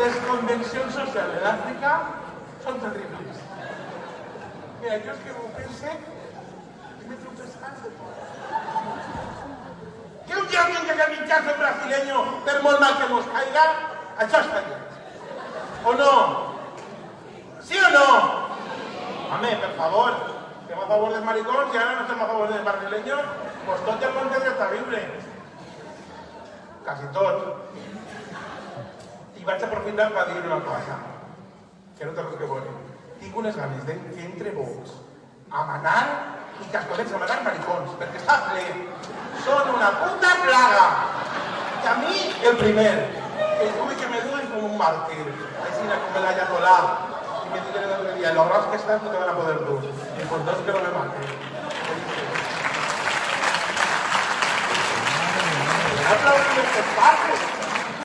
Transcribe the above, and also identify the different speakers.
Speaker 1: Les convencions socials en Àfrica són terribles. Mira, jo és que ho pense i me tropezant. Que un dia tingui que mitjar un brasileño per molt mal que mos caiga, això està lleig. ¿O no? ¿Sí o no? Home, per favor, estem a favor dels maricons i ara no estem a favor dels brasileños, pues tot el món té dret a viure. Quasi tot. I vaig aprofitar per dir una cosa, que no té res que veure. Tinc unes ganes que entre vots a manar i que es comencen a manar maricons, perquè està ple. Són una puta plaga. I a mi, el primer, que me duen com un màrtir, així com el ayatolá, y me dijeron el otro día, los raros que están no te van a poder tú, y por dos que no me maten. Aplauden estos pasos.